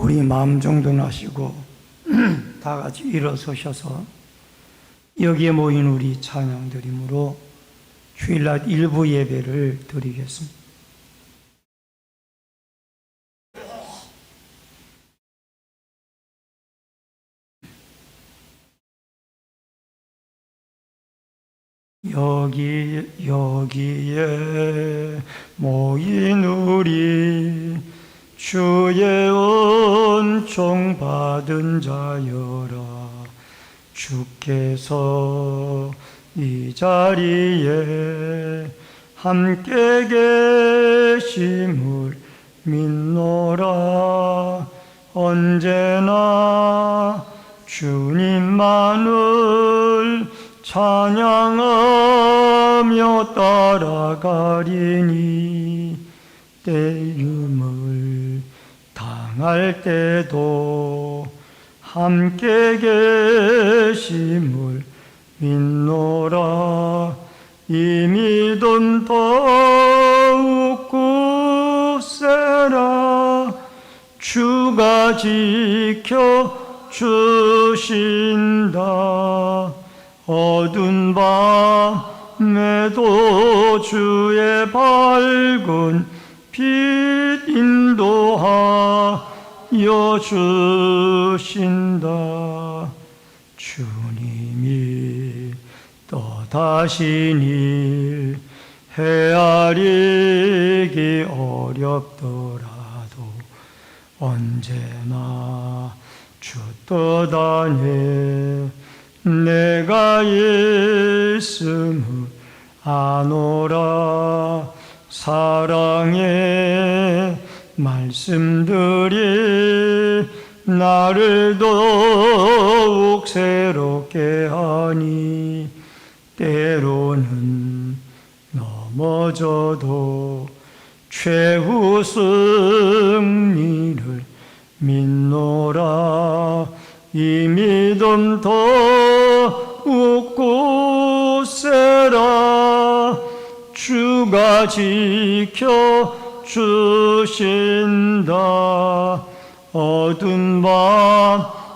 우리 마음 정돈 하시고 다 같이 일어서셔서 여기에 모인 우리 찬양 드림으로 주일날 일부 예배를 드리겠습니다. 여기에 모인 우리 주의 은총 받은 자여라. 주께서 이 자리에 함께 계심을 믿노라. 언제나 주님만을 찬양하며 따라가리니 때림을 당할 때도 함께 계심을 믿노라. 이 믿음 더욱 굳세라. 주가 지켜 주신다. 어두운 밤에도 주의 밝은 빛 인도하여 주신다. 주님이 떠다신 일 헤아리기 어렵더라도 언제나 주 뜻 안에 내가 있음을 아노라. 사랑의 말씀들이 나를 더욱 새롭게 하니 때로는 넘어져도 최후 승리를 믿노라. 이 믿음 더욱 굳세라. 주가 지켜 주신다. 어두운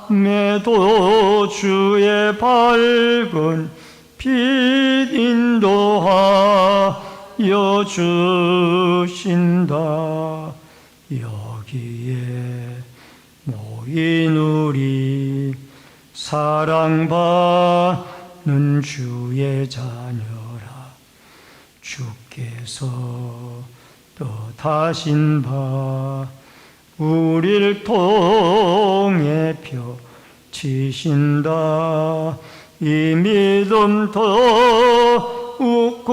밤에도 주의 밝은 빛 인도하여 주신다. 여기에 모인 우리 사랑받는 주의 자녀라. 주께서 뜻하신 바 우리를 통해 펴치신다. 이 믿음 더욱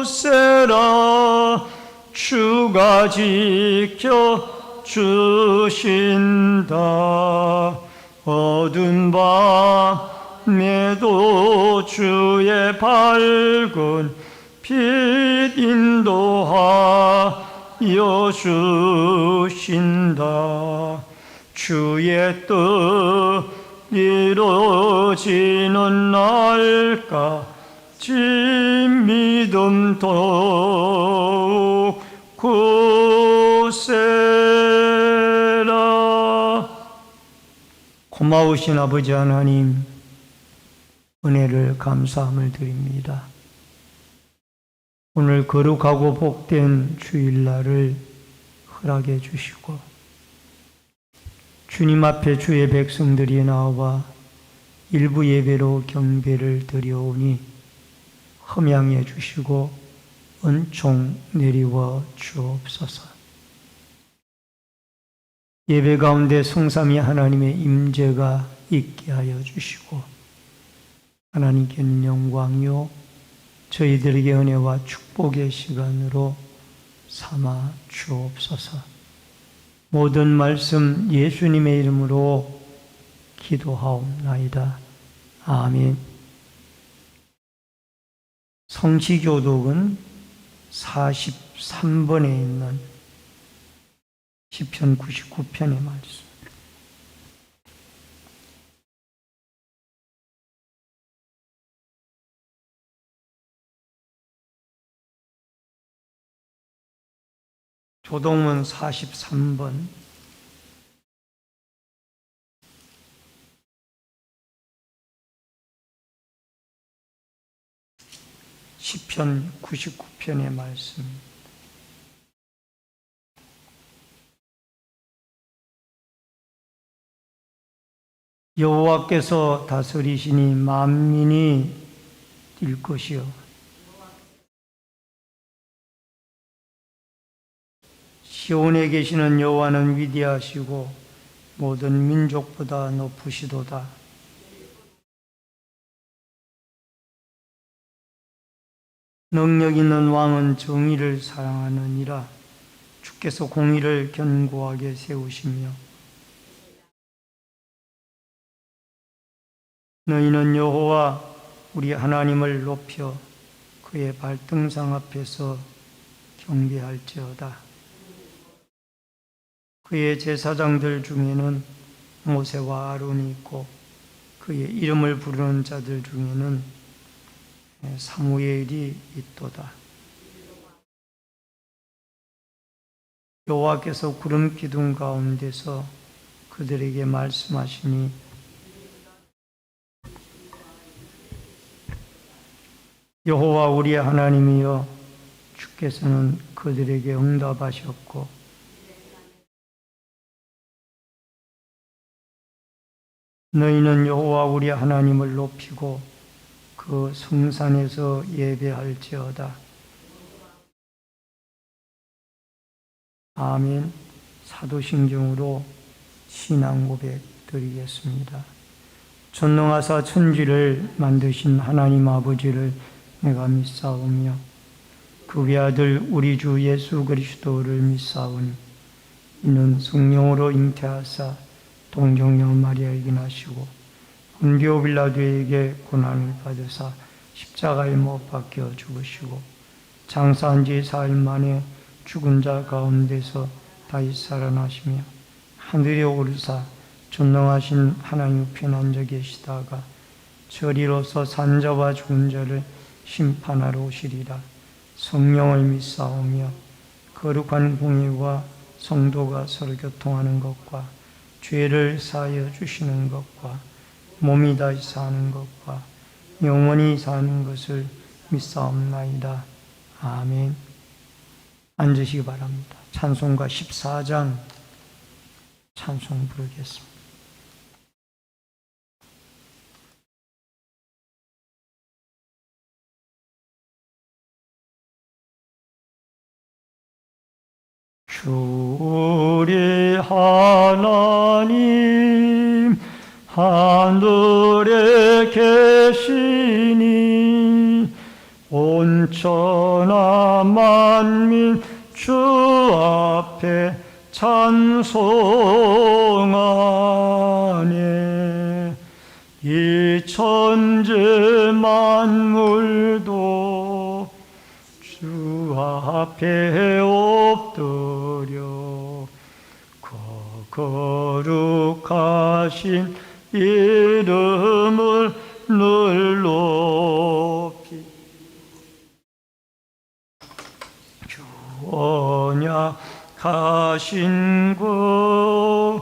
굳세라. 주가 지켜 주신다. 어두운 밤에도 주의 밝은 빛 인도하여 주신다. 주의 뜻 이루어지는 날까지 믿음 더욱 굳세라. 고마우신 아버지 하나님, 은혜를 감사함을 드립니다. 오늘 거룩하고 복된 주일날을 허락해 주시고 주님 앞에 주의 백성들이 나와 일부 예배로 경배를 드려오니 흠양해 주시고 은총 내리워 주옵소서. 예배 가운데 성삼위 하나님의 임재가 있게 하여 주시고 하나님께는 영광이요 저희들에게 은혜와 축복의 시간으로 삼아 주옵소서. 모든 말씀 예수님의 이름으로 기도하옵나이다. 아멘. 성시교독은 43번에 있는 시편 99편의 말씀. 조동문 43번, 시편 99편의 말씀. 여호와께서 다스리시니 만민이 뛸 것이요 시온에 계시는 여호와는 위대하시고 모든 민족보다 높으시도다. 능력 있는 왕은 정의를 사랑하느니라. 주께서 공의를 견고하게 세우시며 너희는 여호와 우리 하나님을 높여 그의 발등상 앞에서 경배할지어다. 그의 제사장들 중에는 모세와 아론이 있고 그의 이름을 부르는 자들 중에는 사무엘이 있도다. 여호와께서 구름 기둥 가운데서 그들에게 말씀하시니 여호와 우리 하나님이여 주께서는 그들에게 응답하셨고 너희는 여호와 우리 하나님을 높이고 그 성산에서 예배할지어다. 아멘. 사도신경으로 신앙 고백 드리겠습니다. 전능하사 천지를 만드신 하나님 아버지를 내가 믿사오며 그 외아들 우리 주 예수 그리스도를 믿사오니 이는 성령으로 잉태하사 동정녀 마리아에게 나시고 본디오 빌라도에게 고난을 받으사 십자가에 못 박혀 죽으시고 장사한 지 4일 만에 죽은 자 가운데서 다시 살아나시며 하늘에 오르사 전능하신 하나님 우편에 앉아 계시다가 저리로서 산자와 죽은 자를 심판하러 오시리라. 성령을 믿사오며 거룩한 공예와 성도가 서로 교통하는 것과 죄를 사하여 주시는 것과 몸이 다시 사는 것과 영원히 사는 것을 믿사옵나이다. 아멘. 앉으시기 바랍니다. 찬송가 14장 찬송 부르겠습니다. 주 우리 하나님 하늘에 계시니 온 천하 만민 주 앞에 찬송하네. 이 천지 만물도 주 앞에 엎드려 거룩하신 이름을 늘 높이 주 언약하신 그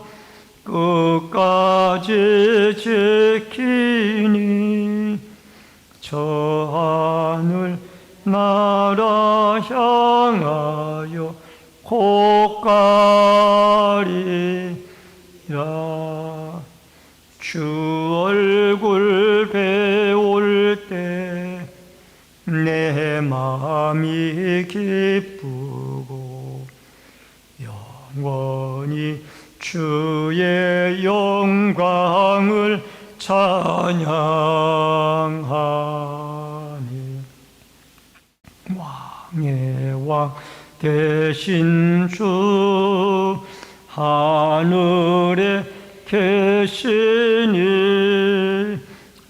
끝까지 지키니 저 하늘 나라 향하여 곧가리라. 주 얼굴 배울 때 내 마음이 기쁘고 영원히 주의 영광을 찬양하니 왕의 왕 되신 주 하늘에 계시니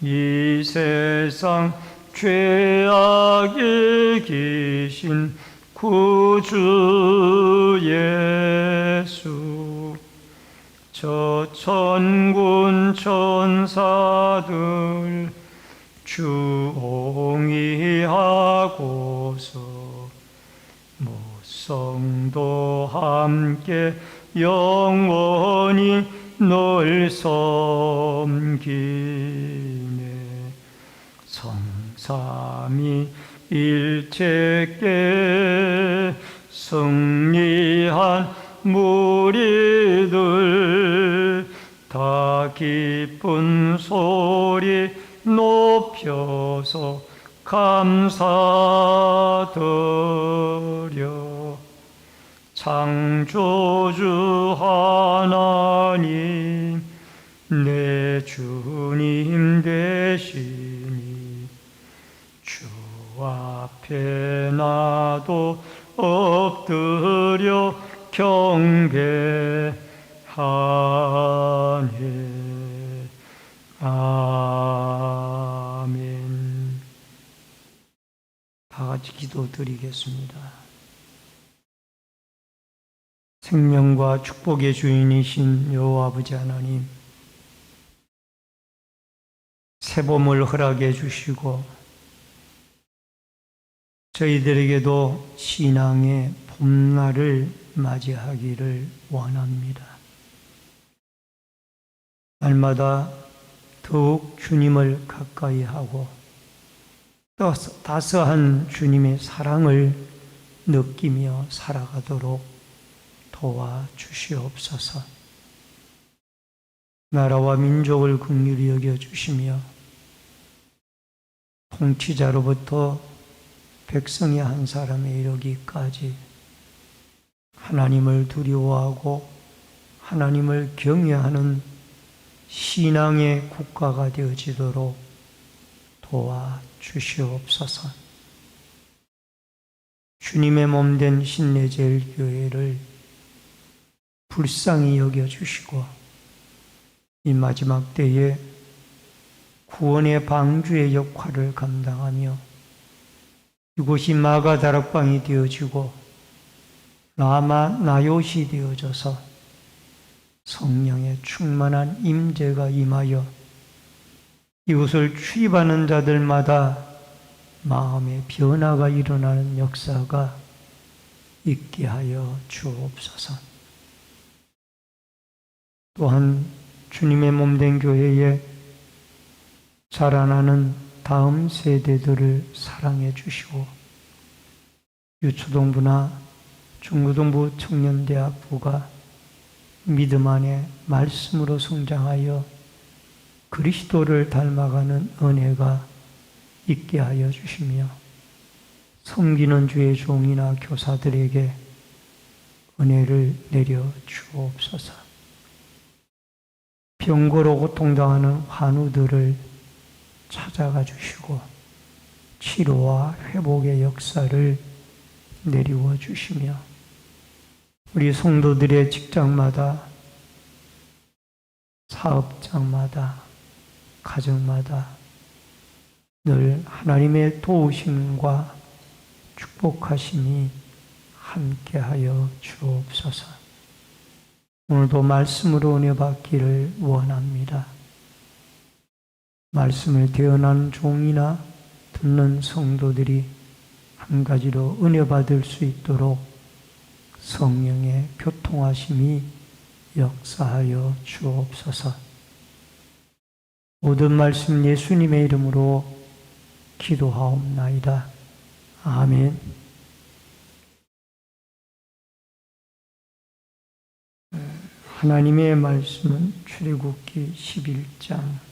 이 세상 죄악에 계신 구주 예수 저 천군 천사들 주옹이하고서 모성도 함께 영원히 널 섬기네. 성삼위 일체께 승리한 무리들 다 기쁜 소리 높여서 감사드려. 창조주 하나님 내 주님 되시니 주 앞에 나도 엎드려 경배하네. 아멘. 다 같이 기도드리겠습니다. 생명과 축복의 주인이신 여호와 아버지 하나님, 새봄을 허락해 주시고 저희들에게도 신앙의 봄날을 맞이하기를 원합니다. 날마다 더욱 주님을 가까이 하고 또 따스한 주님의 사랑을 느끼며 살아가도록 도와주시옵소서. 나라와 민족을 긍휼히 여겨주시며 통치자로부터 백성의 한 사람에 이르기까지 하나님을 두려워하고 하나님을 경외하는 신앙의 국가가 되어지도록 도와주시옵소서. 주님의 몸된 신내제일교회를 불쌍히 여겨주시고 이 마지막 때에 구원의 방주의 역할을 감당하며 이곳이 마가 다락방이 되어지고 라마 나요시 되어져서 성령의 충만한 임재가 임하여 이곳을 출입하는 자들마다 마음의 변화가 일어나는 역사가 있게 하여 주옵소서. 또한 주님의 몸된 교회에 자라나는 다음 세대들을 사랑해 주시고 유초동부나 중고등부 청년대학부가 믿음 안에 말씀으로 성장하여 그리스도를 닮아가는 은혜가 있게 하여 주시며 섬기는 주의 종이나 교사들에게 은혜를 내려 주옵소서. 병고로 고통당하는 환우들을 찾아가 주시고 치료와 회복의 역사를 내리워 주시며 우리 성도들의 직장마다 사업장마다 가정마다 늘 하나님의 도우심과 축복하심이 함께하여 주옵소서. 오늘도 말씀으로 은혜 받기를 원합니다. 말씀을 대언하는 종이나 듣는 성도들이 한 가지로 은혜 받을 수 있도록 성령의 교통하심이 역사하여 주옵소서. 모든 말씀 예수님의 이름으로 기도하옵나이다. 아멘. 하나님의 말씀은 출애굽기 11장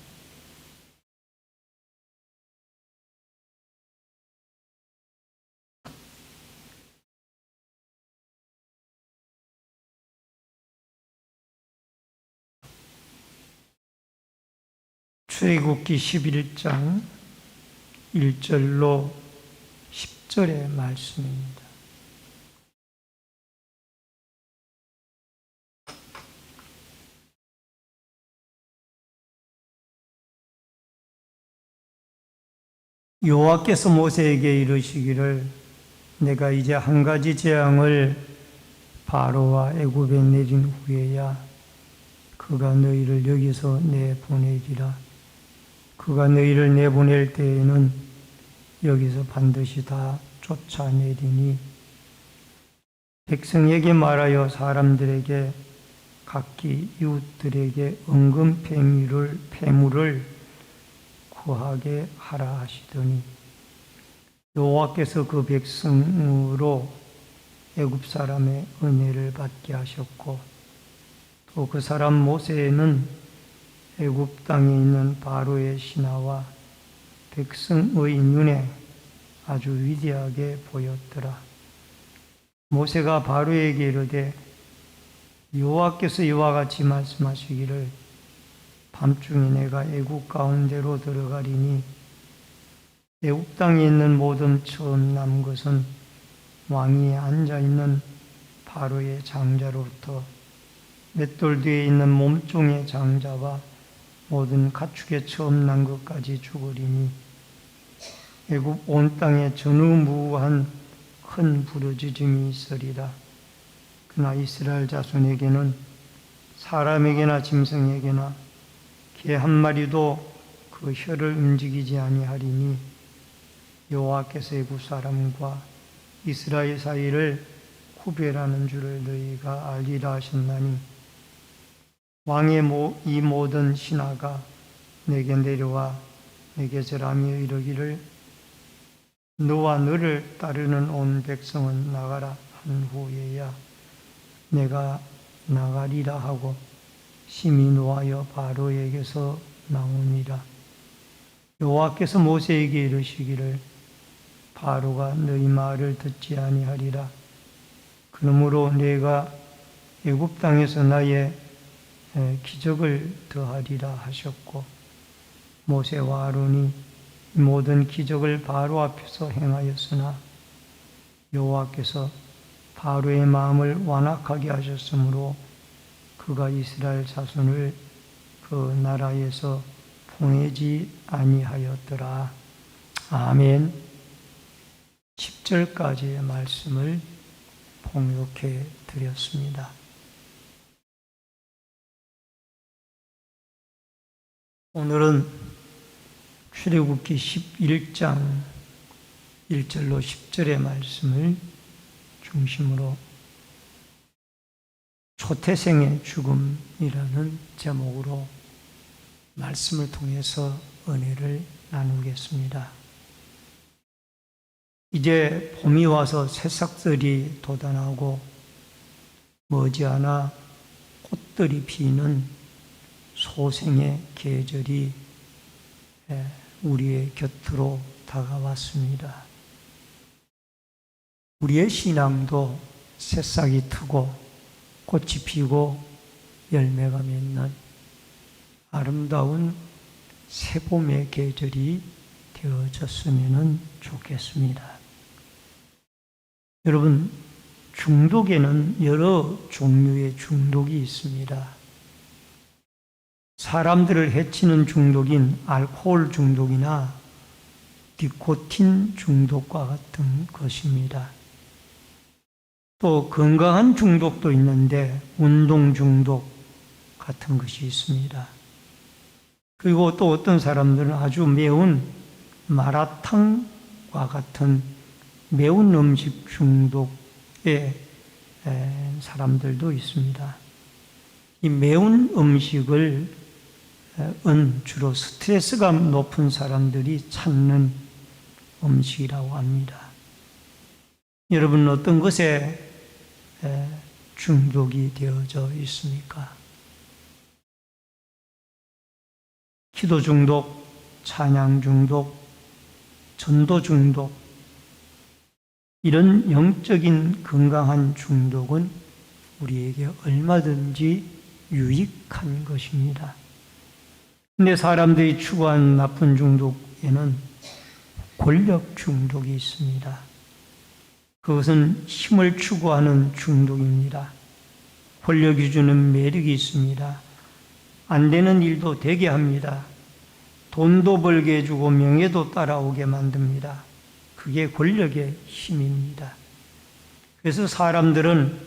출애굽기 11장 1절로 10절의 말씀입니다. 여호와께서 모세에게 이르시기를 내가 이제 한 가지 재앙을 바로와 애굽에 내린 후에야 그가 너희를 여기서 내보내리라. 그가 너희를 내보낼 때에는 여기서 반드시 다 쫓아내리니 백성에게 말하여 사람들에게 각기 이웃들에게 은금 패물을 구하게 하라 하시더니 여호와께서 그 백성으로 애굽 사람의 은혜를 받게 하셨고, 또 그 사람 모세는 애굽 땅에 있는 바로의 신하와 백성의 눈에 아주 위대하게 보였더라. 모세가 바로에게 이르되 여호와께서 이와 같이 말씀하시기를 밤중에 내가 애굽 가운데로 들어가리니 애굽 땅에 있는 모든 처음 난 것은 왕위에 앉아있는 바로의 장자로부터 맷돌 뒤에 있는 몸종의 장자와 모든 가축의 처음 난 것까지 죽으리니 애굽 온 땅에 전우무한 큰 부르짖음이 있으리라. 그러나 이스라엘 자손에게는 사람에게나 짐승에게나 개 한 마리도 그 혀를 움직이지 아니하리니 여호와께서 애굽 사람과 이스라엘 사이를 구별하는 줄을 너희가 알리라 하셨나니, 왕의 이 모든 신하가 내게 내려와 내게 절하며 이르기를 너와 너를 따르는 온 백성은 나가라 한 후에야 내가 나가리라 하고 심히 노하여 바로에게서 나오니라. 여호와께서 모세에게 이르시기를 바로가 너희 말을 듣지 아니하리라. 그러므로 내가 애굽 땅에서 나의 기적을 더하리라 하셨고, 모세와 아론이 모든 기적을 바로 앞에서 행하였으나 여호와께서 바로의 마음을 완악하게 하셨으므로 그가 이스라엘 자손을 그 나라에서 보내지 아니하였더라. 아멘. 10절까지의 말씀을 봉독해 드렸습니다. 오늘은 출애굽기 11장 1절로 10절의 말씀을 중심으로 초태생의 죽음이라는 제목으로 말씀을 통해서 은혜를 나누겠습니다. 이제 봄이 와서 새싹들이 돋아나고 머지않아 꽃들이 피는 소생의 계절이 우리의 곁으로 다가왔습니다. 우리의 신앙도 새싹이 트고 꽃이 피고 열매가 맺는 아름다운 새봄의 계절이 되어졌으면 좋겠습니다. 여러분, 중독에는 여러 종류의 중독이 있습니다. 사람들을 해치는 중독인 알코올 중독이나 니코틴 중독과 같은 것입니다. 또 건강한 중독도 있는데 운동 중독 같은 것이 있습니다. 그리고 또 어떤 사람들은 아주 매운 마라탕과 같은 매운 음식 중독의 사람들도 있습니다. 이 매운 음식을 주로 스트레스가 높은 사람들이 찾는 음식이라고 합니다. 여러분은 어떤 것에 중독이 되어져 있습니까? 기도 중독, 찬양 중독, 전도 중독, 이런 영적인 건강한 중독은 우리에게 얼마든지 유익한 것입니다. 근데 사람들이 추구하는 나쁜 중독에는 권력 중독이 있습니다. 그것은 힘을 추구하는 중독입니다. 권력이 주는 매력이 있습니다. 안 되는 일도 되게 합니다. 돈도 벌게 해주고 명예도 따라오게 만듭니다. 그게 권력의 힘입니다. 그래서 사람들은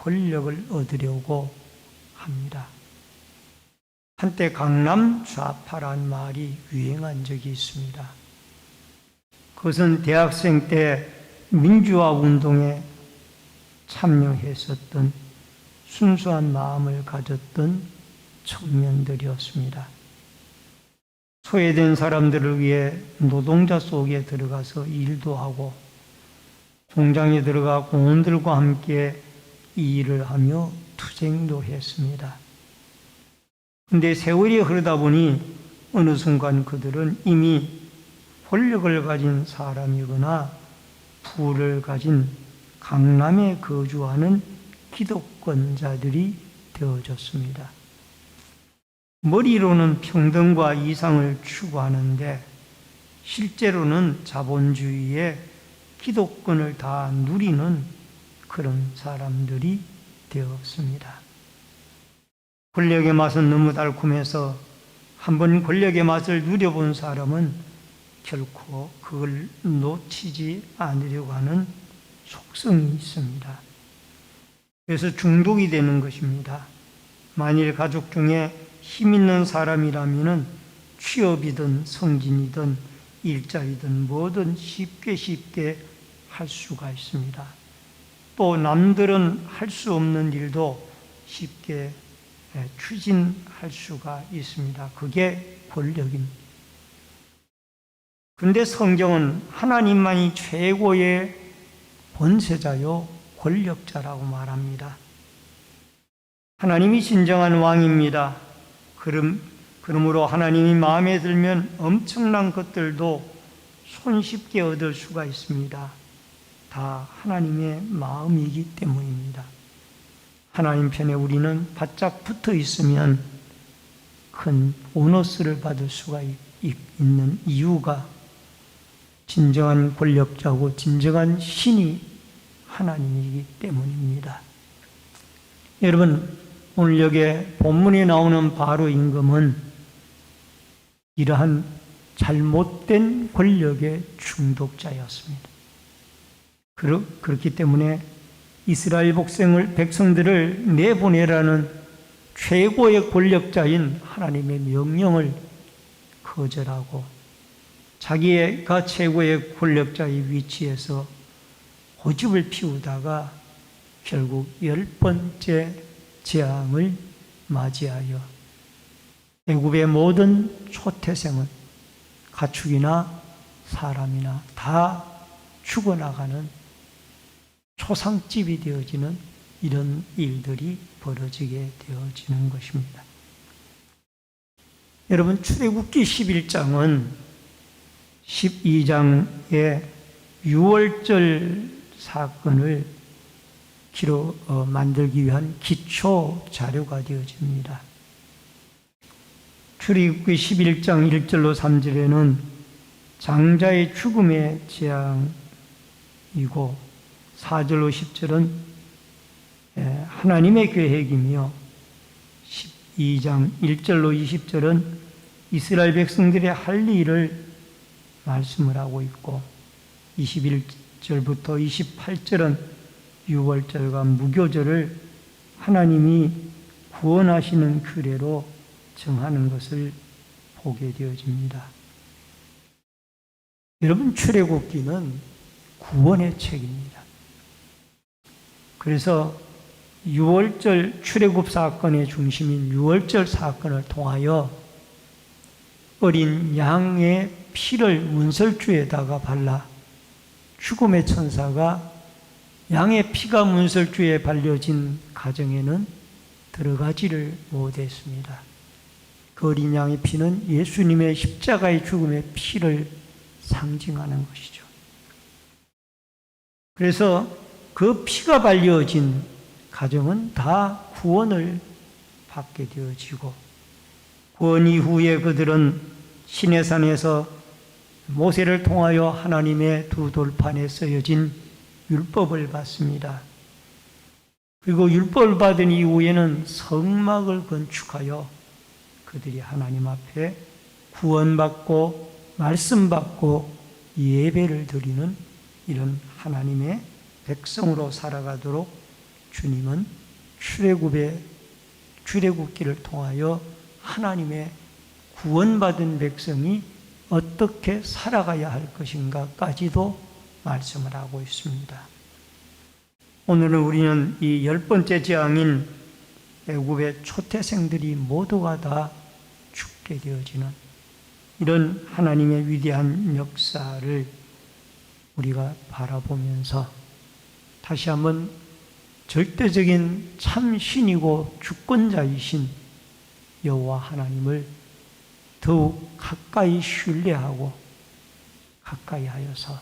권력을 얻으려고 합니다. 한때 강남 좌파란 말이 유행한 적이 있습니다. 그것은 대학생 때 민주화 운동에 참여했었던 순수한 마음을 가졌던 청년들이었습니다. 소외된 사람들을 위해 노동자 속에 들어가서 일도 하고 공장에 들어가 공원들과 함께 이 일을 하며 투쟁도 했습니다. 그런데 세월이 흐르다 보니 어느 순간 그들은 이미 권력을 가진 사람이거나 부를 가진 강남에 거주하는 기득권자들이 되어졌습니다. 머리로는 평등과 이상을 추구하는데 실제로는 자본주의의 기득권을 다 누리는 그런 사람들이 되었습니다. 권력의 맛은 너무 달콤해서 한번 권력의 맛을 누려본 사람은 결코 그걸 놓치지 않으려고 하는 속성이 있습니다. 그래서 중독이 되는 것입니다. 만일 가족 중에 힘 있는 사람이라면 취업이든 성진이든 일자리든 뭐든 쉽게 할 수가 있습니다. 또 남들은 할 수 없는 일도 쉽게 추진할 수가 있습니다. 그게 권력입니다. 그런데 성경은 하나님만이 최고의 권세자요 권력자라고 말합니다. 하나님이 진정한 왕입니다. 그러므로 하나님이 마음에 들면 엄청난 것들도 손쉽게 얻을 수가 있습니다. 다 하나님의 마음이기 때문입니다. 하나님 편에 우리는 바짝 붙어 있으면 큰 보너스를 받을 수가 있는 이유가 진정한 권력자고 진정한 신이 하나님이기 때문입니다. 여러분, 오늘 여기에 본문에 나오는 바로 임금은 이러한 잘못된 권력의 중독자였습니다. 그렇기 때문에 이스라엘 백성들을 내보내라는 최고의 권력자인 하나님의 명령을 거절하고 자기가 최고의 권력자의 위치에서 고집을 피우다가 결국 10번째 재앙을 맞이하여 애굽의 모든 초태생은 가축이나 사람이나 다 죽어나가는 초상집이 되어지는 이런 일들이 벌어지게 되어지는 것입니다. 여러분, 출애굽기 11장은 12장의 유월절 사건을 만들기 위한 기초 자료가 되어집니다. 출애굽기 11장 1절로 3절에는 장자의 죽음의 재앙이고 4절로 10절은 하나님의 계획이며 12장 1절로 20절은 이스라엘 백성들의 할 일을 말씀을 하고 있고 21절부터 28절은 유월절과 무교절을 하나님이 구원하시는 규례로 정하는 것을 보게 되어집니다. 여러분, 출애굽기는 구원의 책입니다. 그래서 유월절 출애굽 사건의 중심인 유월절 사건을 통하여 어린 양의 피를 문설주에다가 발라 죽음의 천사가 양의 피가 문설주에 발려진 가정에는 들어가지를 못했습니다. 그 어린 양의 피는 예수님의 십자가의 죽음의 피를 상징하는 것이죠. 그래서 그 피가 발려진 가정은 다 구원을 받게 되어지고 구원 이후에 그들은 시내산에서 모세를 통하여 하나님의 두 돌판에 쓰여진 율법을 받습니다. 그리고 율법을 받은 이후에는 성막을 건축하여 그들이 하나님 앞에 구원받고 말씀받고 예배를 드리는 이런 하나님의 백성으로 살아가도록 주님은 출애굽기를 통하여 하나님의 구원받은 백성이 어떻게 살아가야 할 것인가까지도 말씀을 하고 있습니다. 오늘은 우리는 이 10번째 재앙인 애굽의 초태생들이 모두가 다 죽게 되어지는 이런 하나님의 위대한 역사를 우리가 바라보면서 다시 한번 절대적인 참 신이고 주권자이신 여호와 하나님을 더욱 가까이 신뢰하고 가까이 하여서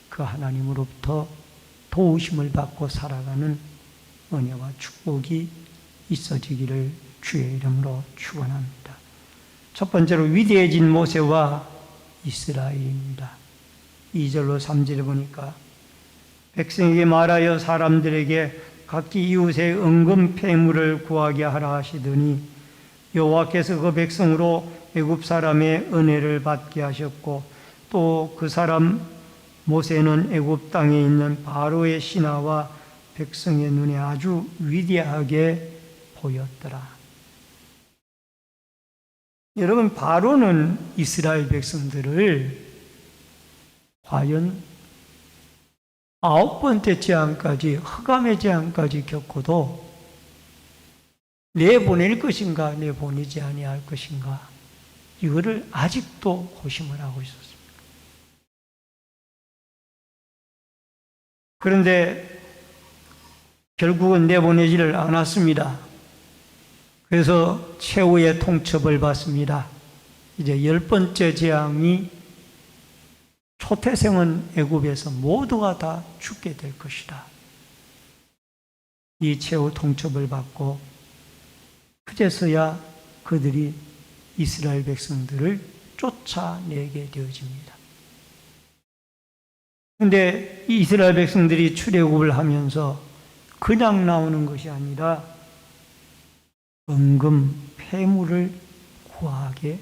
그 하나님으로부터 도우심을 받고 살아가는 은혜와 축복이 있어지기를 주의 이름으로 축원합니다. 첫 번째로 위대해진 모세와 이스라엘입니다. 2절로 3절에 보니까 백성에게 말하여 사람들에게 각기 이웃의 은금 폐물을 구하게 하라 하시더니 여호와께서 그 백성으로 애굽 사람의 은혜를 받게 하셨고 또 그 사람 모세는 애굽 땅에 있는 바로의 신하와 백성의 눈에 아주 위대하게 보였더라. 여러분, 바로는 이스라엘 백성들을 과연 9번째 재앙까지, 흑암의 재앙까지 겪어도 내보낼 것인가 내보내지 아니할 것인가, 이거를 아직도 고심을 하고 있었습니다. 그런데 결국은 내보내지를 않았습니다. 그래서 최후의 통첩을 받습니다. 이제 10번째 재앙이 초태생은 애굽에서 모두가 다 죽게 될 것이다. 이 최후 통첩을 받고 그제서야 그들이 이스라엘 백성들을 쫓아내게 되어집니다. 그런데 이 이스라엘 백성들이 출애굽을 하면서 그냥 나오는 것이 아니라 은금 폐물을 구하게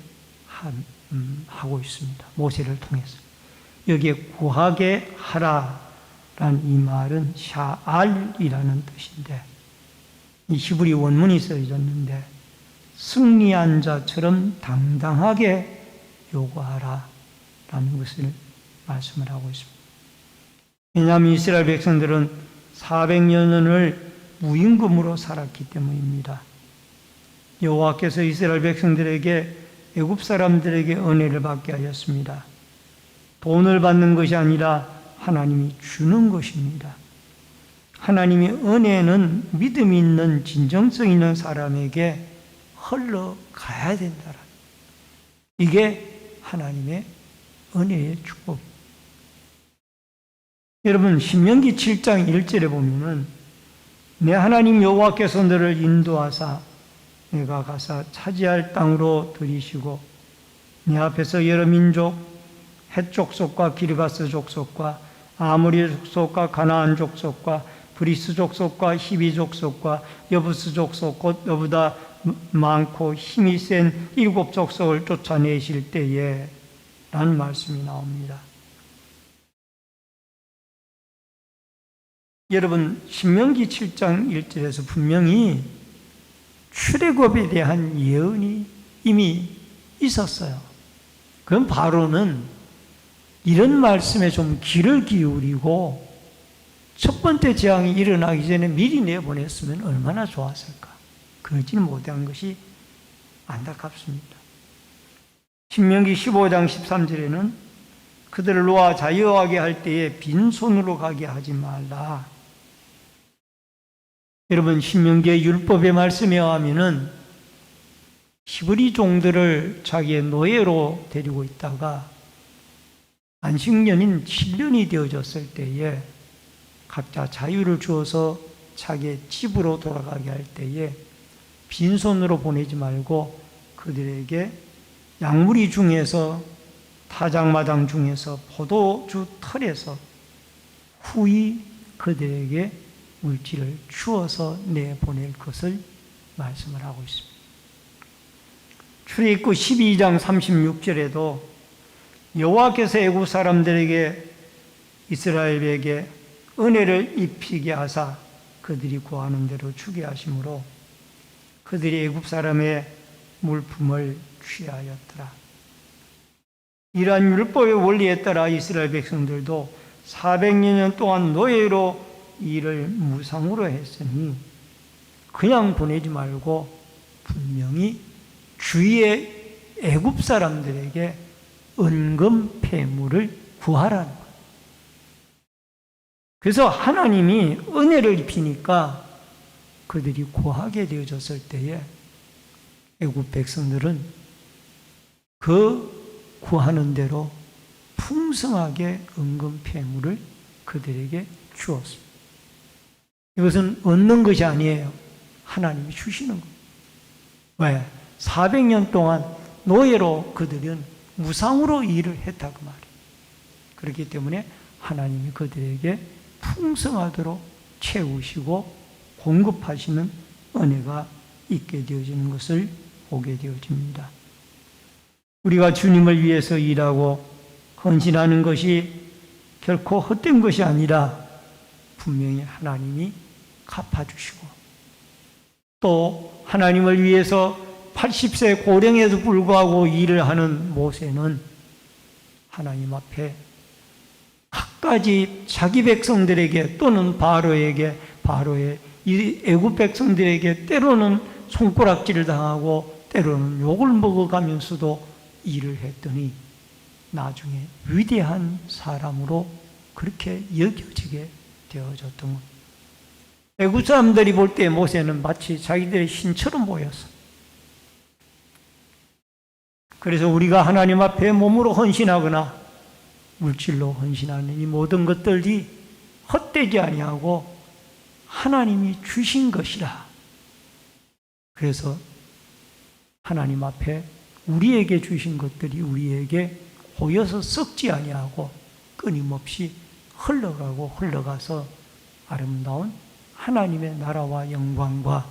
하고 있습니다. 모세를 통해서. 여기에 구하게 하라라는 이 말은 샤알이라는 뜻인데, 이 히브리 원문이 써졌는데 승리한 자처럼 당당하게 요구하라라는 것을 말씀을 하고 있습니다. 왜냐하면 이스라엘 백성들은 400년을 무임금으로 살았기 때문입니다. 여호와께서 이스라엘 백성들에게 애굽 사람들에게 은혜를 받게 하였습니다. 돈을 받는 것이 아니라 하나님이 주는 것입니다. 하나님의 은혜는 믿음 있는 진정성 있는 사람에게 흘러가야 된다. 이게 하나님의 은혜의 축복입니다. 여러분, 신명기 7장 1절에 보면은 내 하나님 여호와께서 너를 인도하사 내가 가서 차지할 땅으로 들이시고 내 앞에서 여러 민족 헷 족속과 기르가스 족속과 아모리 족속과 가나안 족속과 브리스 족속과 히비 족속과 여부스 족속 곧 너보다 많고 힘이 센 7 족속을 쫓아내실 때에 라는 말씀이 나옵니다. 여러분, 신명기 7장 1절에서 분명히 출애굽에 대한 예언이 이미 있었어요. 그럼 바로는 이런 말씀에 좀 귀를 기울이고 첫 번째 재앙이 일어나기 전에 미리 내보냈으면 얼마나 좋았을까. 그러지는 못한 것이 안타깝습니다. 신명기 15장 13절에는 그들을 놓아 자유하게 할 때에 빈손으로 가게 하지 말라. 여러분, 신명기의 율법의 말씀에 의하면은 히브리 종들을 자기의 노예로 데리고 있다가 안식년인 7년이 되어졌을 때에 각자 자유를 주어서 자기의 집으로 돌아가게 할 때에 빈손으로 보내지 말고 그들에게 양무리 중에서 타작마당 중에서 포도주 털에서 후히 그들에게 물질을 주어서 내보낼 것을 말씀을 하고 있습니다. 출애굽기 12장 36절에도 여호와께서 애굽 사람들에게 이스라엘에게 은혜를 입히게 하사 그들이 구하는 대로 주게 하심으로 그들이 애굽 사람의 물품을 취하였더라. 이러한 율법의 원리에 따라 이스라엘 백성들도 400년 동안 노예로 일을 무상으로 했으니 그냥 보내지 말고 분명히 주위의 애굽 사람들에게 은금 폐물을 구하라는 거예요. 그래서 하나님이 은혜를 입히니까 그들이 구하게 되어졌을 때에 애굽 백성들은 그 구하는 대로 풍성하게 은금 폐물을 그들에게 주었습니다. 이것은 얻는 것이 아니에요. 하나님이 주시는 거예요. 왜? 400년 동안 노예로 그들은 무상으로 일을 했다고 말이에요. 그렇기 때문에 하나님이 그들에게 풍성하도록 채우시고 공급하시는 은혜가 있게 되어지는 것을 보게 되어집니다. 우리가 주님을 위해서 일하고 헌신하는 것이 결코 헛된 것이 아니라 분명히 하나님이 갚아주시고, 또 하나님을 위해서 80세 고령에도 불구하고 일을 하는 모세는 하나님 앞에 갖가지 자기 백성들에게 또는 바로의 이 애굽 백성들에게 때로는 손가락질을 당하고 때로는 욕을 먹어가면서도 일을 했더니 나중에 위대한 사람으로 그렇게 여겨지게 되어졌던 것. 애굽 사람들이 볼 때 모세는 마치 자기들의 신처럼 보였어. 그래서 우리가 하나님 앞에 몸으로 헌신하거나 물질로 헌신하는 이 모든 것들이 헛되지 아니하고 하나님이 주신 것이라. 그래서 하나님 앞에 우리에게 주신 것들이 우리에게 고여서 썩지 아니하고 끊임없이 흘러가서 아름다운 하나님의 나라와 영광과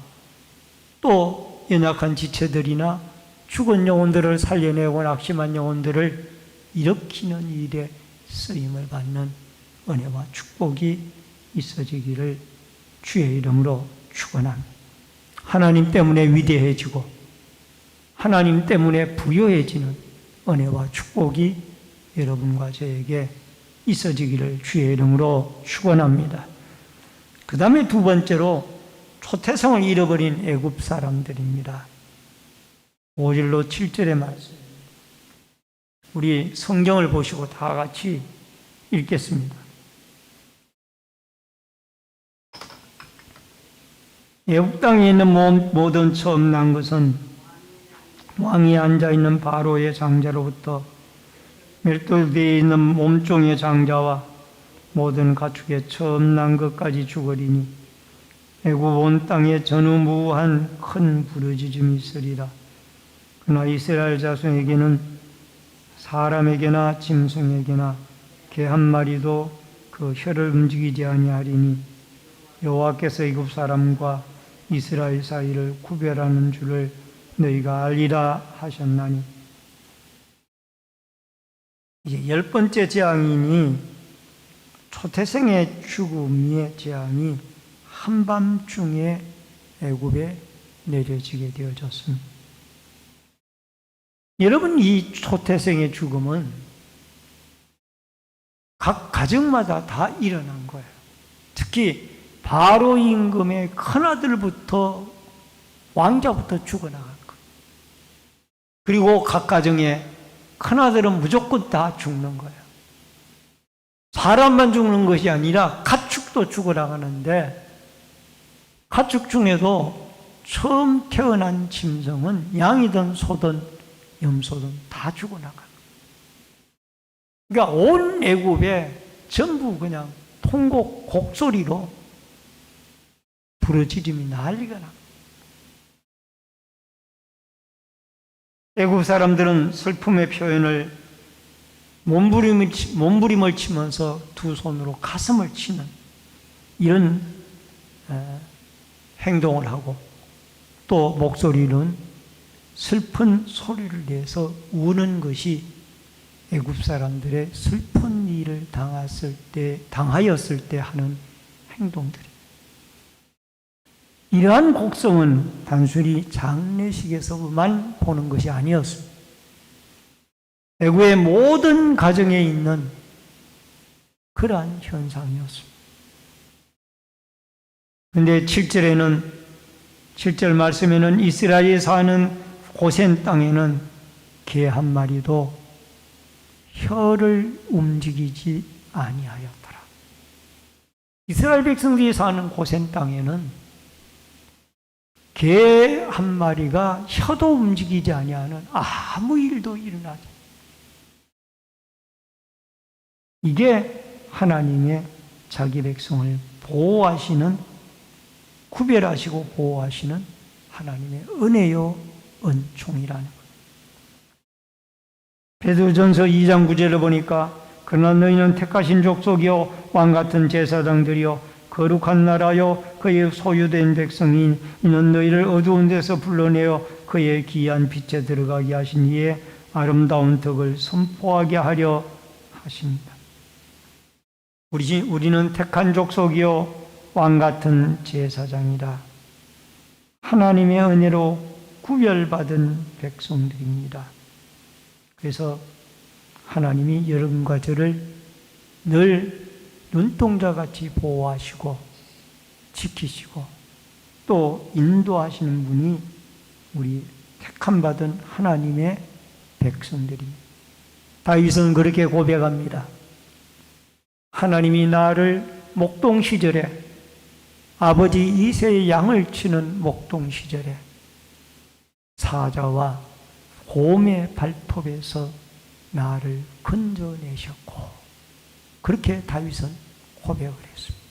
또 연약한 지체들이나 죽은 영혼들을 살려내고 낙심한 영혼들을 일으키는 일에 쓰임을 받는 은혜와 축복이 있어지기를 주의 이름으로 축원합니다. 하나님 때문에 위대해지고 하나님 때문에 부요해지는 은혜와 축복이 여러분과 저에게 있어지기를 주의 이름으로 축원합니다. 그 다음에 두 번째로 초태성을 잃어버린 애굽 사람들입니다. 5절로 7절의 말씀. 우리 성경을 보시고 다 같이 읽겠습니다. 애굽 땅에 있는 모든 처음 난 것은 왕이 앉아있는 바로의 장자로부터 멸돌되어 있는 몸종의 장자와 모든 가축의 처음 난 것까지 죽으리니 애굽 온 땅에 전우무한 큰 부르짖음이 있으리라. 그러나 이스라엘 자손에게는 사람에게나 짐승에게나 개 한 마리도 그 혀를 움직이지 아니하리니 여호와께서 애굽 사람과 이스라엘 사이를 구별하는 줄을 너희가 알리라 하셨나니. 이제 10번째 재앙이니 초태생의 죽음의 재앙이 한밤중에 애굽에 내려지게 되어졌습니다. 여러분, 이 초태생의 죽음은 각 가정마다 다 일어난 거예요. 특히 바로 임금의 큰아들부터 왕자부터 죽어나갈 거예요. 그리고 각 가정에 큰아들은 무조건 다 죽는 거예요. 사람만 죽는 것이 아니라 가축도 죽어나가는데, 가축 중에도 처음 태어난 짐승은 양이든 소든 염소든 다 죽어나가요. 그러니까 온 애굽에 전부 그냥 통곡 곡소리로 부르짖음이 난리가 납니다. 애굽 사람들은 슬픔의 표현을 몸부림을 치면서 두 손으로 가슴을 치는 이런 행동을 하고, 또 목소리는 슬픈 소리를 내서 우는 것이 애굽 사람들의 슬픈 일을 당하였을 때 하는 행동들입니다. 이러한 곡성은 단순히 장례식에서만 보는 것이 아니었습니다. 애굽의 모든 가정에 있는 그러한 현상이었습니다. 그런데 7절 말씀에는 이스라엘에 사는 고센 땅에는 개 한 마리도 혀를 움직이지 아니하였더라. 이스라엘 백성들이 사는 고센 땅에는 개 한 마리가 혀도 움직이지 아니하는 아무 일도 일어나지. 이게 하나님의 자기 백성을 보호하시는, 구별하시고 보호하시는 하나님의 은혜요 은총이라는 것. 베드로전서 2장 9절을 보니까 그러나 너희는 택하신 족속이요 왕같은 제사장들이요 거룩한 나라요 그의 소유된 백성인 이는 너희를 어두운 데서 불러내어 그의 귀한 빛에 들어가게 하신 이의 아름다운 덕을 선포하게 하려 하십니다. 우리는 택한 족속이요 왕같은 제사장이라 하나님의 은혜로 구별받은 백성들입니다. 그래서 하나님이 여러분과 저를 늘 눈동자같이 보호하시고 지키시고 또 인도하시는 분이 우리 택함받은 하나님의 백성들입니다. 다윗은 그렇게 고백합니다. 하나님이 나를 목동 시절에 아버지 이새의 양을 치는 목동 시절에 사자와 곰의 발톱에서 나를 건져내셨고 그렇게 다윗은 고백을 했습니다.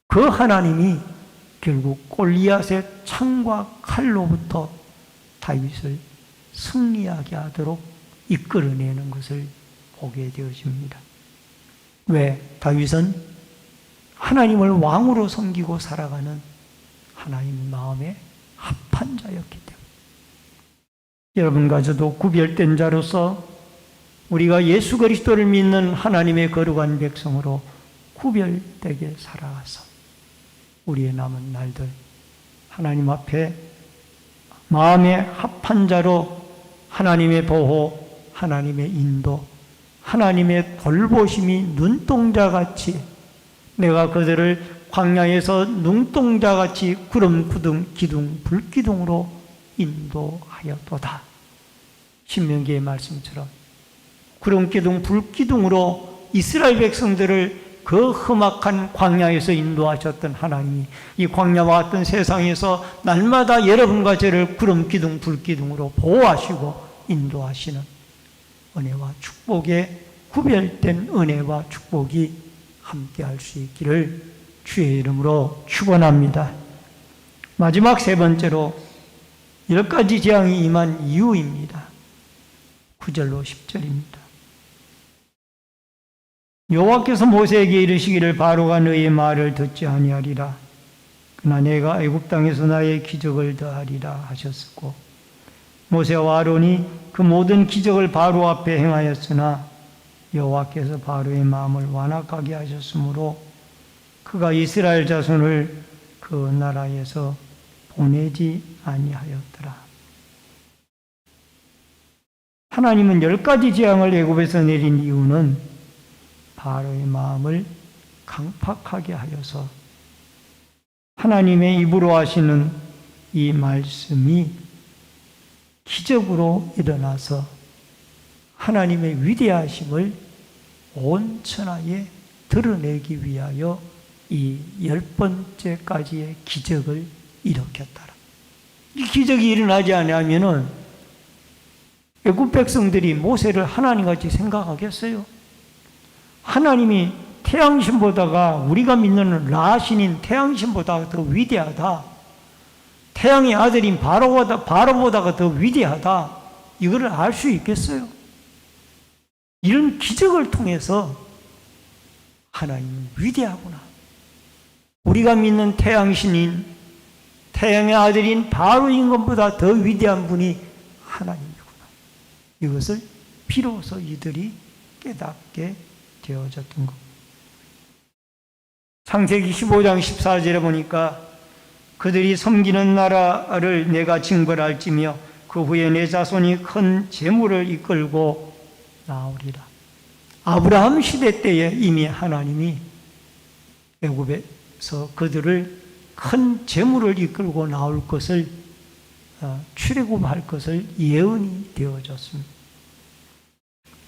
그 하나님이 결국 골리앗의 창과 칼로부터 다윗을 승리하게 하도록 이끌어내는 것을 보게 되어집니다. 왜? 다윗은 하나님을 왕으로 섬기고 살아가는 하나님 마음에 합한 자였기 때문에 여러분과 저도 구별된 자로서 우리가 예수 그리스도를 믿는 하나님의 거룩한 백성으로 구별되게 살아가서 우리의 남은 날들 하나님 앞에 마음의 합한 자로 하나님의 보호, 하나님의 인도, 하나님의 돌보심이 눈동자같이 내가 그들을 광야에서 눈동자같이 구름, 기둥, 불기둥으로 인도하였도다. 신명기의 말씀처럼 구름 기둥, 불기둥으로 이스라엘 백성들을 그 험악한 광야에서 인도하셨던 하나님이 이 광야와 같은 세상에서 날마다 여러분과 저를 구름 기둥, 불기둥으로 보호하시고 인도하시는 은혜와 축복에 구별된 은혜와 축복이 함께할 수 있기를 주의 이름으로 축원합니다. 마지막 세 번째로 10가지 재앙이 임한 이유입니다. 9절로 10절입니다. 여호와께서 모세에게 이르시기를 바로가 너의 말을 듣지 아니하리라. 그러나 내가 애굽 땅에서 나의 기적을 더하리라 하셨었고 모세와 아론이 그 모든 기적을 바로 앞에 행하였으나 여호와께서 바로의 마음을 완악하게 하셨으므로 그가 이스라엘 자손을 그 나라에서 보내지 아니하였더라. 하나님은 10가지 재앙을 애굽에서 내린 이유는 바로의 마음을 강팍하게 하여서 하나님의 입으로 하시는 이 말씀이 기적으로 일어나서 하나님의 위대하심을 온 천하에 드러내기 위하여 이 10번째까지의 기적을 일으켰더라. 이 기적이 일어나지 않으면은 애굽 백성들이 모세를 하나님같이 생각하겠어요? 하나님이 태양신보다가 우리가 믿는 라신인 태양신보다 더 위대하다. 태양의 아들인 바로보다가 더 위대하다. 이거를 알 수 있겠어요? 이런 기적을 통해서 하나님은 위대하구나. 우리가 믿는 태양신인 태양의 아들인 바로인 것보다 더 위대한 분이 하나님이구나. 이것을 비로소 이들이 깨닫게 되어졌던 것. 창세기 15장 14절에 보니까 그들이 섬기는 나라를 내가 징벌할지며 그 후에 내 자손이 큰 재물을 이끌고 나오리라. 아브라함 시대 때에 이미 하나님이 애굽에서 그들을 큰 재물을 이끌고 나올 것을 출애굽할 것을 예언이 되어졌습니다.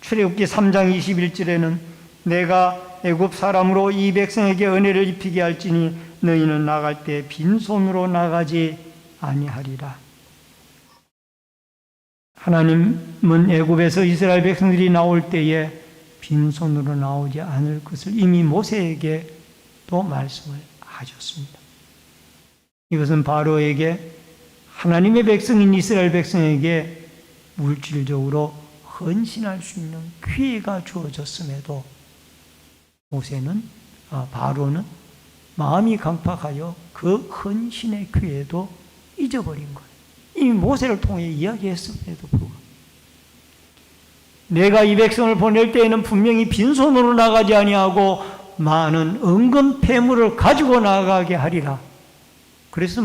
출애굽기 3장 21절에는 내가 애굽 사람으로 이 백성에게 은혜를 입히게 할지니 너희는 나갈 때 빈손으로 나가지 아니하리라. 하나님은 애굽에서 이스라엘 백성들이 나올 때에 빈손으로 나오지 않을 것을 이미 모세에게도 말씀을 하셨습니다. 이것은 바로에게 하나님의 백성인 이스라엘 백성에게 물질적으로 헌신할 수 있는 기회가 주어졌음에도 바로는 마음이 강팍하여 그 헌신의 기회도 잊어버린 거예요. 이미 모세를 통해 이야기했음에도 불구하고 내가 이 백성을 보낼 때에는 분명히 빈손으로 나가지 아니하고 많은 은금 폐물을 가지고 나가게 하리라. 그래서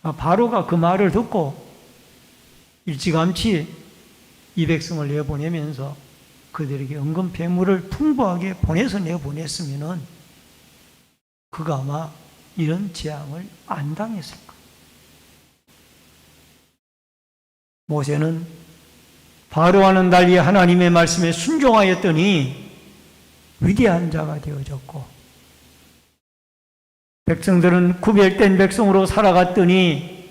바로가 그 말을 듣고 일찌감치 이 백성을 내보내면서 그들에게 은금 폐물을 풍부하게 보내서 내보냈으면은 그가 아마 이런 재앙을 안 당했을 거예요. 모세는 바로와는 달리 하나님의 말씀에 순종하였더니 위대한 자가 되어졌고, 백성들은 구별된 백성으로 살아갔더니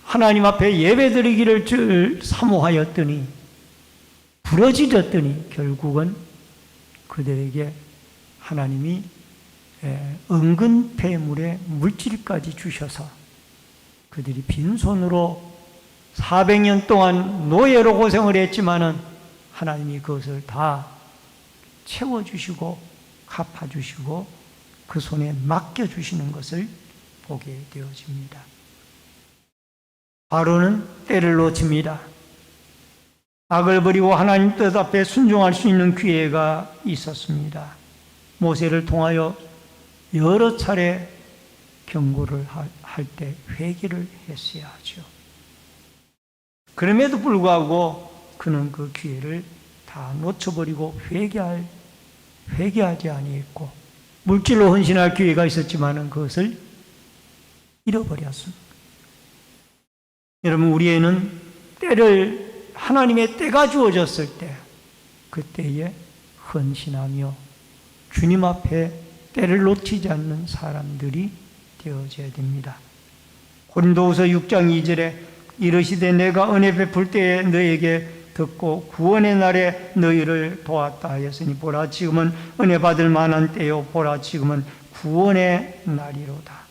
하나님 앞에 예배드리기를 사모하였더니 부러지졌더니 결국은 그들에게 하나님이 은근 폐물의 물질까지 주셔서 그들이 빈손으로 400년 동안 노예로 고생을 했지만은 하나님이 그것을 다 채워주시고 갚아주시고 그 손에 맡겨주시는 것을 보게 되어집니다. 바로는 때를 놓칩니다. 악을 버리고 하나님 뜻 앞에 순종할 수 있는 기회가 있었습니다. 모세를 통하여 여러 차례 경고를 할 때 회개를 했어야 하죠. 그럼에도 불구하고 그는 그 기회를 다 놓쳐버리고 회개하지 아니했고 물질로 헌신할 기회가 있었지만 그것을 잃어버렸습니다. 여러분, 우리에는 하나님의 때가 주어졌을 때 그때에 헌신하며 주님 앞에 때를 놓치지 않는 사람들이 되어져야 됩니다. 고린도후서 6장 2절에 이르시되 내가 은혜 베풀 때에 너에게 듣고 구원의 날에 너희를 도왔다 하였으니 보라 지금은 은혜 받을 만한 때요 보라 지금은 구원의 날이로다.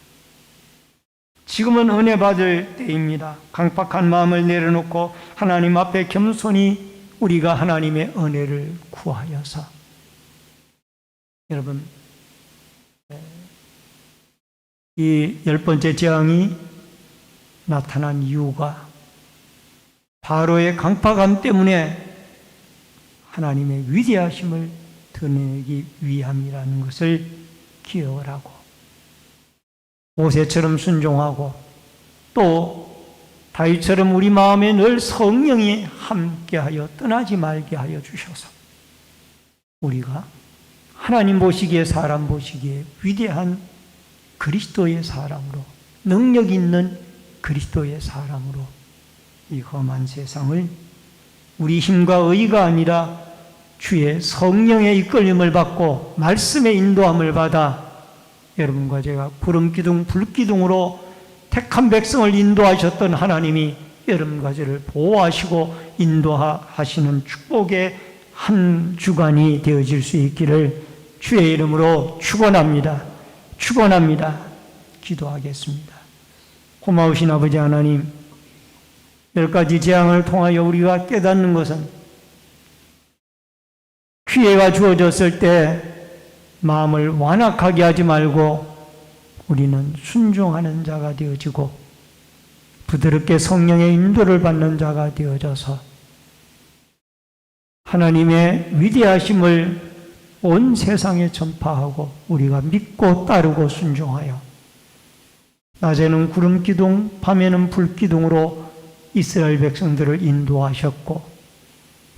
지금은 은혜 받을 때입니다. 강팍한 마음을 내려놓고 하나님 앞에 겸손히 우리가 하나님의 은혜를 구하여서, 여러분, 이 10번째 재앙이 나타난 이유가 바로의 강팍함 때문에 하나님의 위대하심을 드러내기 위함이라는 것을 기억을 하고 모세처럼 순종하고 또 다윗처럼 우리 마음에 늘 성령이 함께하여 떠나지 말게 하여 주셔서 우리가 하나님 보시기에 사람 보시기에 위대한 그리스도의 사람으로, 능력 있는 그리스도의 사람으로 이 험한 세상을 우리 힘과 의가 아니라 주의 성령의 이끌림을 받고 말씀의 인도함을 받아 여러분과 제가 구름기둥 불기둥으로 택한 백성을 인도하셨던 하나님이 여러분과 저를 보호하시고 인도하시는 축복의 한 주간이 되어질 수 있기를 주의 이름으로 축원합니다. 기도하겠습니다. 고마우신 아버지 하나님, 10가지 재앙을 통하여 우리가 깨닫는 것은 기회가 주어졌을 때 마음을 완악하게 하지 말고 우리는 순종하는 자가 되어지고 부드럽게 성령의 인도를 받는 자가 되어져서 하나님의 위대하심을 온 세상에 전파하고 우리가 믿고 따르고 순종하여 낮에는 구름기둥, 밤에는 불기둥으로 이스라엘 백성들을 인도하셨고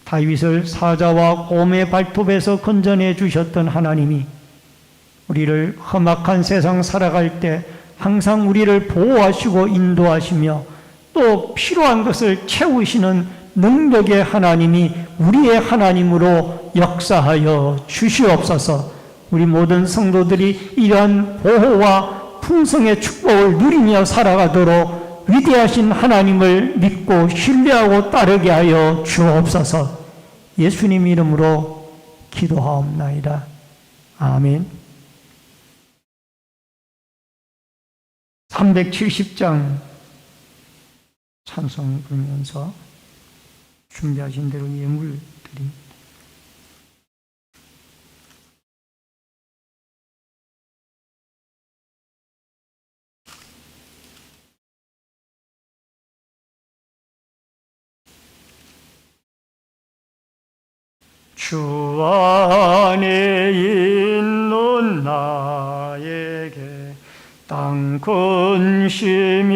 다윗을 사자와 곰의 발톱에서 건져내 주셨던 하나님이 우리를 험악한 세상 살아갈 때 항상 우리를 보호하시고 인도하시며 또 필요한 것을 채우시는 능력의 하나님이 우리의 하나님으로 역사하여 주시옵소서. 우리 모든 성도들이 이러한 보호와 풍성의 축복을 누리며 살아가도록 위대하신 하나님을 믿고 신뢰하고 따르게 하여 주옵소서. 예수님 이름으로 기도하옵나이다. 아멘. 370장 찬송 부르면서 준비하신 대로 예물 드립니다. 주 안에 있는 나에게 땅 근심이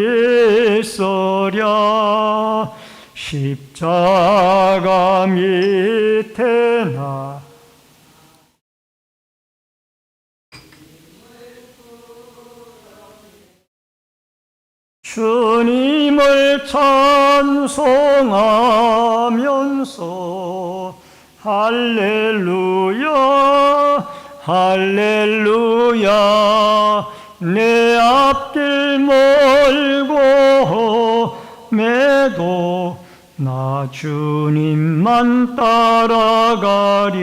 있으랴. 십자가 밑에 나 주님을 찬송하면서 할렐루야 할렐루야. 내 앞길 멀고 매도 나 주님만 따라가리.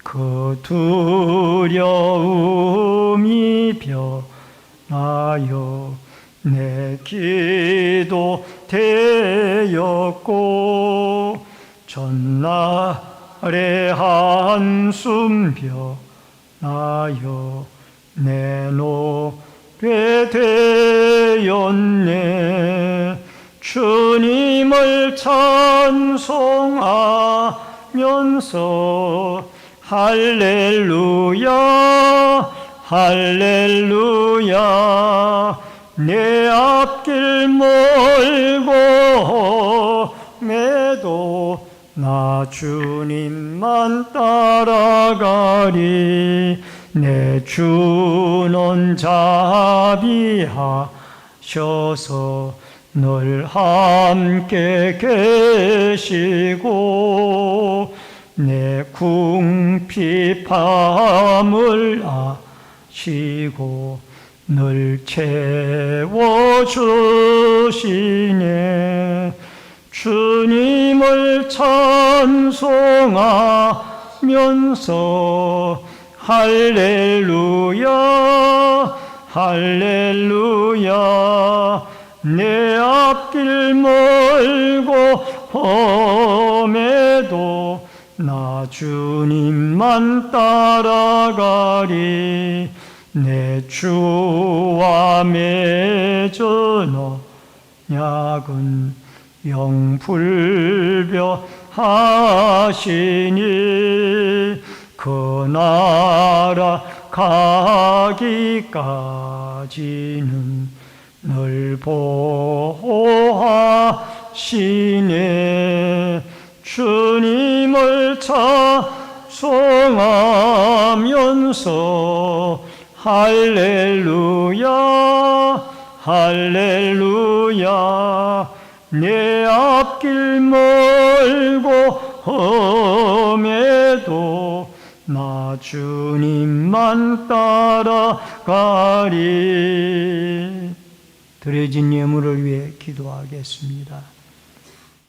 그 두려움이 변하여 내 기도 되었고 전날의 한숨 변하여 내 노래 되었네. 주님을 찬송하면서 할렐루야 할렐루야. 내 앞길 멀고 매도 나 주님만 따라가리. 내 주는 자비하셔서 늘 함께 계시고 내 궁핍함을 아시고 늘 채워주시네. 주님을 찬송하면서 할렐루야 할렐루야. 내 앞길 멀고 험해도 나 주님만 따라가리. 내 주와 맺은 언약은 영불변하시니 그 나라 가기까지는 늘 보호하시네. 주님을 찬송하면서 할렐루야 할렐루야. 내 앞길 멀고 험해도 나 주님만 따라가리. 드려진 예물을 위해 기도하겠습니다.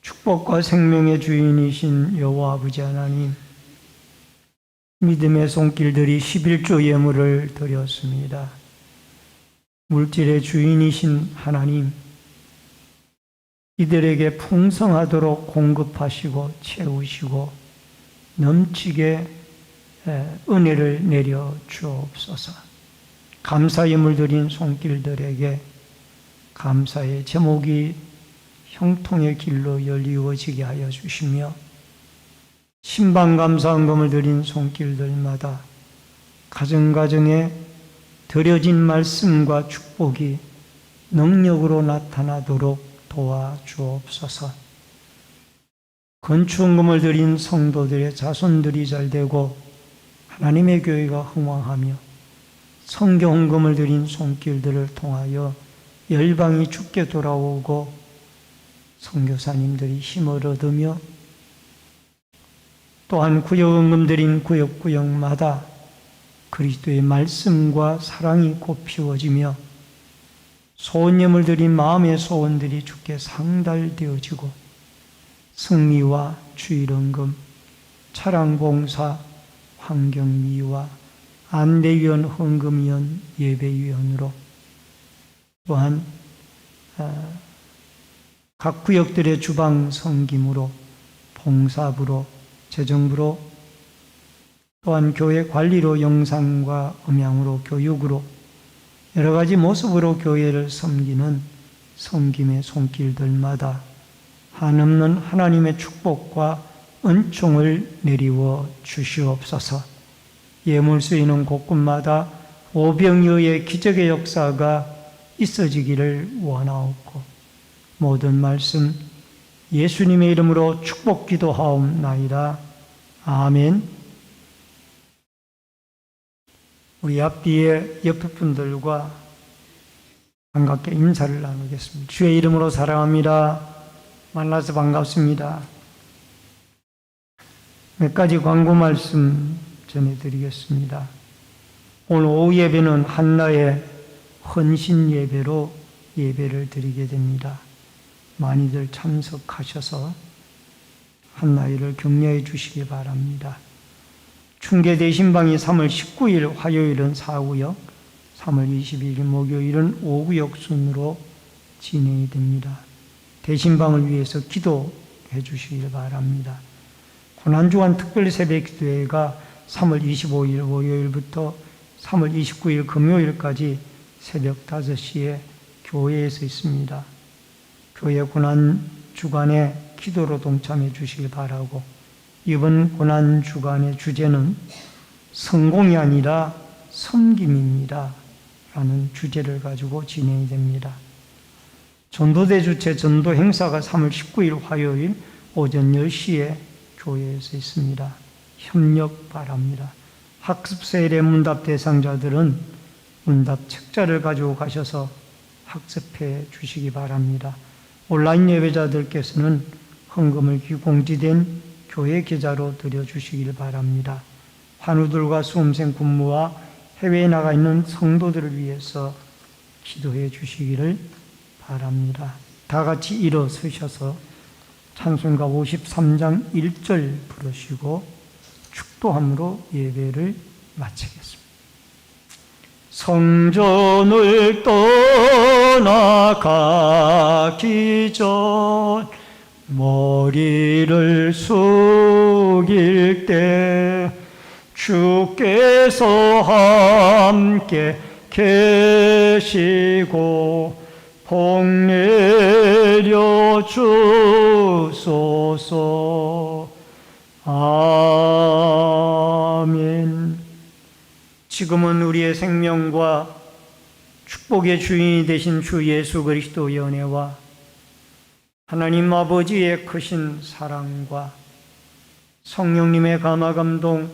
축복과 생명의 주인이신 여호와 아버지 하나님, 믿음의 손길들이 11조 예물을 드렸습니다. 물질의 주인이신 하나님, 이들에게 풍성하도록 공급하시고 채우시고 넘치게 은혜를 내려 주옵소서. 감사 예물 드린 손길들에게 감사의 제목이 형통의 길로 열리워지게 하여 주시며, 신방 감사 헌금을 드린 손길들마다 가정가정에 드려진 말씀과 축복이 능력으로 나타나도록 도와주옵소서. 건축헌금을 드린 성도들의 자손들이 잘되고 하나님의 교회가 흥왕하며, 성경헌금을 드린 손길들을 통하여 열방이 주께 돌아오고 선교사님들이 힘을 얻으며 또한 구역 드린 구역마다 그리스도의 말씀과 사랑이 곱피워지며 소원 예물 드린 마음의 소원들이 주께 상달되어지고 승리와 주일헌금, 차량봉사, 환경미화, 안내위원, 헌금위원, 예배위원으로 또한 각 구역들의 주방 섬김으로, 봉사부로, 재정부로, 또한 교회 관리로, 영상과 음향으로, 교육으로 여러 가지 모습으로 교회를 섬기는 섬김의 손길들마다 한없는 하나님의 축복과 은총을 내리워 주시옵소서. 예물 쓰이는 곳곳마다 오병이어의 기적의 역사가 있어지기를 원하옵고 모든 말씀 예수님의 이름으로 축복 기도하옵나이다. 아멘. 우리 앞뒤에 옆에 분들과 반갑게 인사를 나누겠습니다. 주의 이름으로 사랑합니다. 만나서 반갑습니다. 몇 가지 광고 말씀 전해드리겠습니다. 오늘 오후 예배는 한나의 헌신 예배로 예배를 드리게 됩니다. 많이들 참석하셔서 한나이를 격려해 주시기 바랍니다. 충계 대신방이 3월 19일 화요일은 4구역, 3월 22일 목요일은 5구역 순으로 진행이 됩니다. 대신방을 위해서 기도해 주시기 바랍니다. 고난주간 특별 새벽 기도회가 3월 25일 월요일부터 3월 29일 금요일까지 새벽 5시에 교회에서 있습니다. 교회 고난주간에 기도로 동참해 주시기 바라고 이번 고난주간의 주제는 성공이 아니라 섬김입니다 라는 주제를 가지고 진행이 됩니다. 전도대 주최 전도 행사가 3월 19일 화요일 오전 10시에 교회에서 있습니다. 협력 바랍니다. 학습 세일의 문답 대상자들은 문답 책자를 가지고 가셔서 학습해 주시기 바랍니다. 온라인 예배자들께서는 헌금을 공지된 교회 계좌로 드려주시길 바랍니다. 환우들과 수험생 군무와 해외에 나가 있는 성도들을 위해서 기도해 주시기를 바랍니다. 다 같이 일어서셔서 찬송가 53장 1절 부르시고 축도함으로 예배를 마치겠습니다. 성전을 떠나가기 전 머리를 숙일 때 주께서 함께 계시고 복 내려 주소서. 아멘. 지금은 우리의 생명과 축복의 주인이 되신 주 예수 그리스도의 은혜와 하나님 아버지의 크신 사랑과 성령님의 감화감동,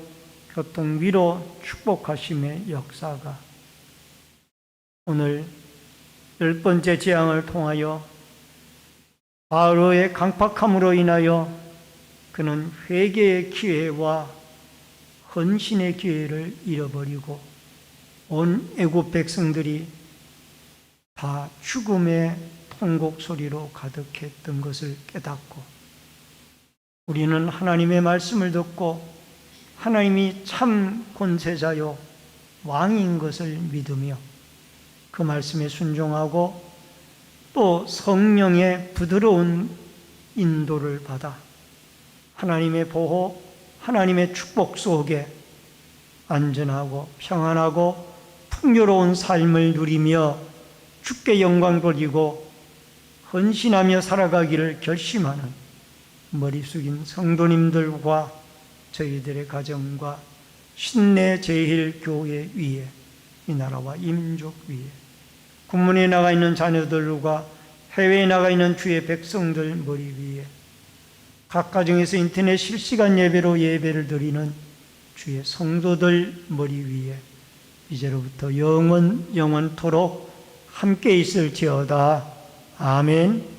교통, 위로, 축복하심의 역사가 오늘 10번째 재앙을 통하여 바로의 강팍함으로 인하여 그는 회개의 기회와 헌신의 기회를 잃어버리고 온 애국 백성들이 다 죽음의 통곡 소리로 가득했던 것을 깨닫고 우리는 하나님의 말씀을 듣고 하나님이 참 권세자요 왕인 것을 믿으며 그 말씀에 순종하고 또 성령의 부드러운 인도를 받아 하나님의 보호, 하나님의 축복 속에 안전하고 평안하고 풍요로운 삶을 누리며 주께 영광 돌리고 헌신하며 살아가기를 결심하는 머리 숙인 성도님들과 저희들의 가정과 신내 제일교회 위에 이 나라와 이 민족 위에 군문에 나가 있는 자녀들과 해외에 나가 있는 주의 백성들 머리 위에 각 가정에서 인터넷 실시간 예배로 예배를 드리는 주의 성도들 머리 위에 이제로부터 영원토록 함께 있을지어다. 아멘.